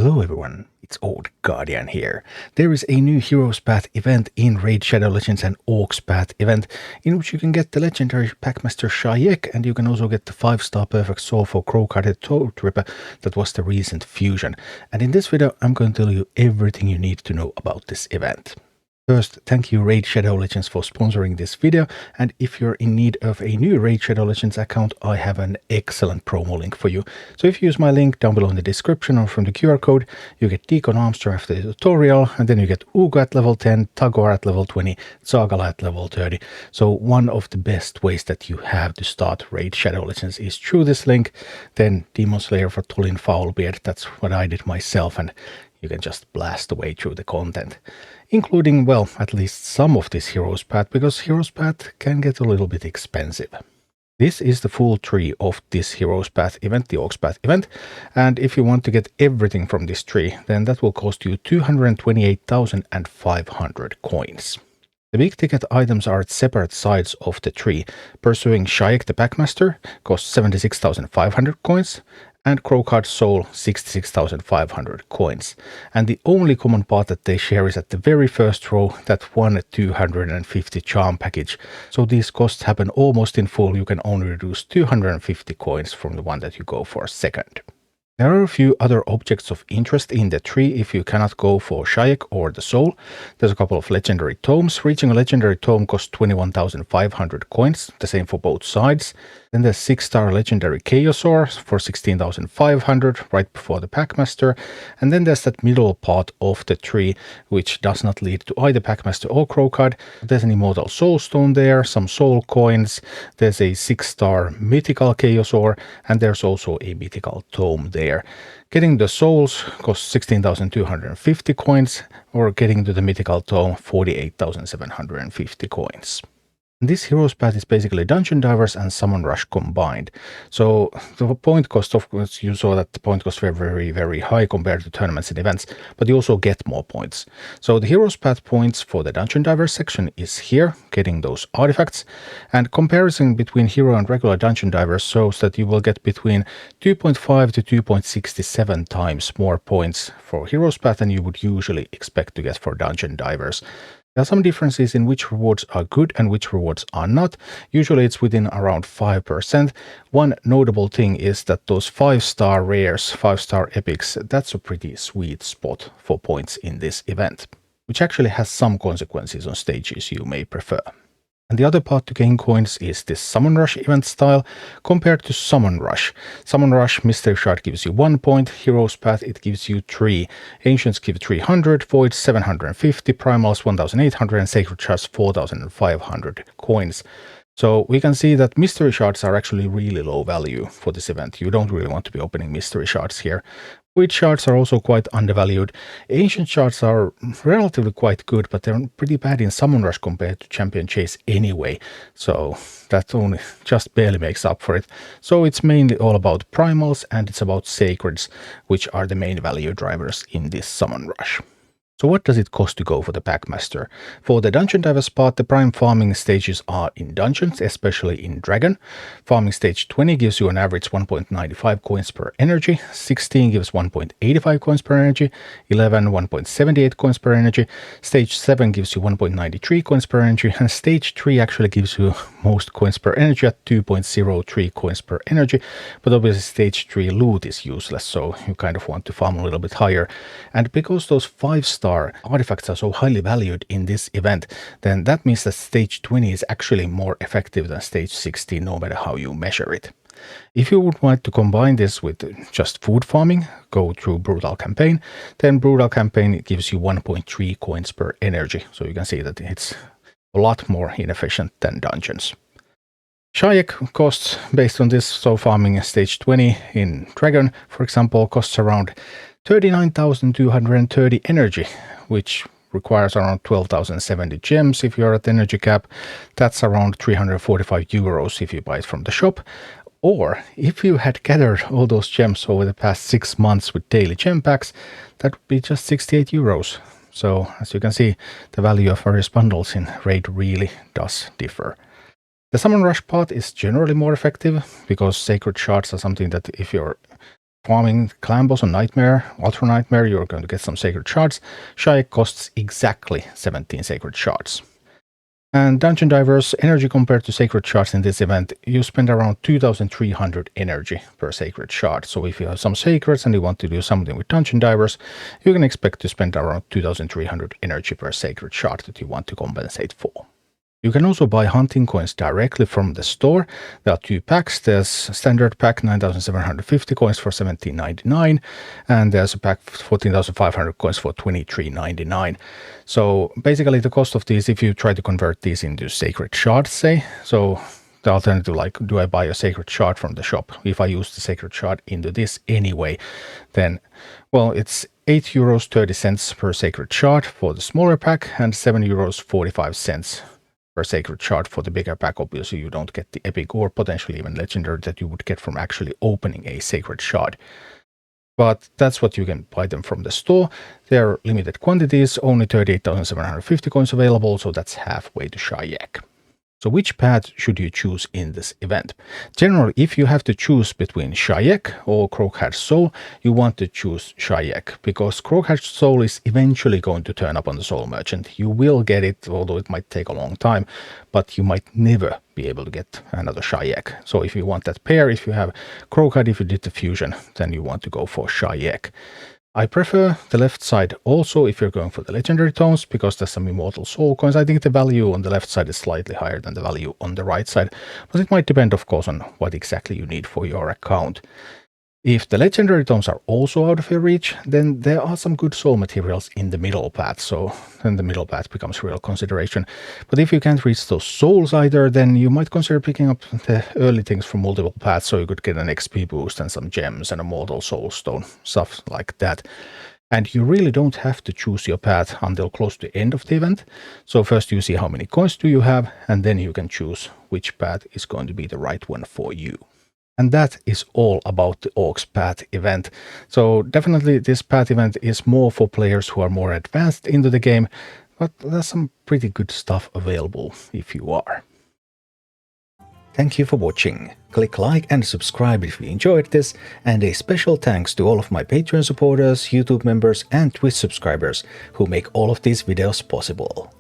Hello everyone, it's Old Guardian here. There is a new Heroes Path event in Raid Shadow Legends and Orcs Path event, in which you can get the legendary Packmaster Shayak, and you can also get the 5-star perfect soul for Kro'khad and Throatripper that was the recent fusion. And in this video I'm going to tell you everything you need to know about this event. First, thank you Raid Shadow Legends for sponsoring this video, and if you're in need of a new Raid Shadow Legends account, I have an excellent promo link for you. So if you use my link down below in the description or from the QR code, you get Deacon Armstrong after the tutorial, and then you get Uugo at level 10, Tagoar at level 20, Zargala at level 30. So one of the best ways that you have to start Raid Shadow Legends is through this link. Then DEMONSLAYER for Tholin Foulbeard, that's what I did myself, and you can just blast away through the content, including, well, at least some of this Heroes Path, because Heroes Path can get a little bit expensive. This is the full tree of this Heroes Path event, the Orcs Path event, and if you want to get everything from this tree, then that will cost you 228,500 coins. The big ticket items are at separate sides of the tree. Pursuing Shayak the Packmaster costs 76,500 coins, and Kro'khad Soul 66,500 coins. And the only common part that they share is at the very first row, that one 250 charm package. So these costs happen almost in full. You can only reduce 250 coins from the one that you go for second. There are a few other objects of interest in the tree if you cannot go for Shayak or the Soul. There's a couple of legendary tomes. Reaching a legendary tome costs 21,500 coins, the same for both sides. Then there's 6-star legendary Chaosaur for 16,500 right before the Packmaster. And then there's that middle part of the tree, which does not lead to either Packmaster or Kro'khad. There's an immortal soulstone there, some soul coins, there's a 6-star mythical Chaosaur, and there's also a mythical tome there. Getting the souls costs 16,250 coins, or getting to the mythical tome 48,750 coins. This Heroes Path is basically Dungeon Divers and Summon Rush combined. So the point cost, of course, you saw that the point costs were very high compared to tournaments and events, but you also get more points. So the Heroes Path points for the Dungeon Divers section is here, getting those artifacts, and comparison between Hero and regular Dungeon Divers shows that you will get between 2.5 to 2.67 times more points for Heroes Path than you would usually expect to get for Dungeon Divers. There are some differences in which rewards are good and which rewards are not. Usually it's within around 5%. One notable thing is that those 5-star rares, 5-star epics, that's a pretty sweet spot for points in this event, which actually has some consequences on stages you may prefer. And the other part to gain coins is this Summon Rush event style compared to Summon Rush. Summon Rush, Mystery Shard gives you 1 point, Heroes Path it gives you 3, Ancients give 300, Voids 750, Primals 1800, and Sacred Shards 4500 coins. So we can see that Mystery Shards are actually really low value for this event. You don't really want to be opening Mystery Shards here. Void Shards are also quite undervalued. Ancient Shards are relatively quite good, but they're pretty bad in Summon Rush compared to Champion Chase anyway. So that only just barely makes up for it. So it's mainly all about Primals and it's about Sacreds, which are the main value drivers in this Summon Rush. So what does it cost to go for the Packmaster? For the Dungeon Divers part, the prime farming stages are in dungeons, especially in Dragon. Farming stage 20 gives you an average 1.95 coins per energy, 16 gives 1.85 coins per energy, 11 1.78 coins per energy, stage 7 gives you 1.93 coins per energy, and stage 3 actually gives you most coins per energy at 2.03 coins per energy, but obviously stage 3 loot is useless, so you kind of want to farm a little bit higher. And because those 5-star artifacts are so highly valued in this event, then that means that stage 20 is actually more effective than stage 16, no matter how you measure it. If you would want to combine this with just food farming, go through Brutal Campaign, then Brutal Campaign gives you 1.3 coins per energy, so you can see that it's a lot more inefficient than dungeons. Shayak costs based on this, so farming stage 20 in Dragon, for example, costs around 39,230 energy, which requires around 12,070 gems if you're at the energy cap. That's around 345 euros if you buy it from the shop. Or if you had gathered all those gems over the past 6 months with daily gem packs, that would be just 68 euros. So as you can see, the value of various bundles in Raid really does differ. The Summon Rush part is generally more effective because Sacred Shards are something that if you're farming clan boss on Nightmare, Ultra Nightmare, you're going to get some sacred shards. Shayak costs exactly 17 sacred shards. And Dungeon Divers, energy compared to sacred shards in this event, you spend around 2300 energy per sacred shard. So if you have some sacreds and you want to do something with Dungeon Divers, you can expect to spend around 2300 energy per sacred shard that you want to compensate for. You can also buy hunting coins directly from the store. There are 2 packs. There's standard pack 9,750 coins for 17.99, and there's a pack 14,500 coins for 23.99. So basically the cost of these, if you try to convert these into sacred shards, say, so the alternative, like, do I buy a sacred shard from the shop? If I use the sacred shard into this anyway, then, well, it's €8.30 per sacred shard for the smaller pack and €7.45 per sacred shard for the bigger pack. Obviously you don't get the epic or potentially even legendary that you would get from actually opening a sacred shard. But that's what you can buy them from the store. They're limited quantities, only 38,750 coins available, so that's halfway to Shayak. So which path should you choose in this event? Generally, if you have to choose between Shayak or Kro'khad's Soul, you want to choose Shayak, because Kro'khad's Soul is eventually going to turn up on the Soul Merchant. You will get it, although it might take a long time, but you might never be able to get another Shayak. So if you want that pair, if you have Kro'khad, if you did the fusion, then you want to go for Shayak. I prefer the left side also if you're going for the legendary tomes, because there's some immortal soul coins. I think the value on the left side is slightly higher than the value on the right side, but it might depend, of course, on what exactly you need for your account. If the legendary tomes are also out of your reach, then there are some good soul materials in the middle path, so then the middle path becomes real consideration. But if you can't reach those souls either, then you might consider picking up the early things from multiple paths, so you could get an XP boost and some gems and a mortal soul stone, stuff like that. And you really don't have to choose your path until close to the end of the event. So first you see how many coins do you have, and then you can choose which path is going to be the right one for you. And that is all about the Orcs Path event. So definitely this path event is more for players who are more advanced into the game, but there's some pretty good stuff available if you are. Thank you for watching. Click like and subscribe if you enjoyed this, and a special thanks to all of my Patreon supporters, YouTube members and Twitch subscribers who make all of these videos possible.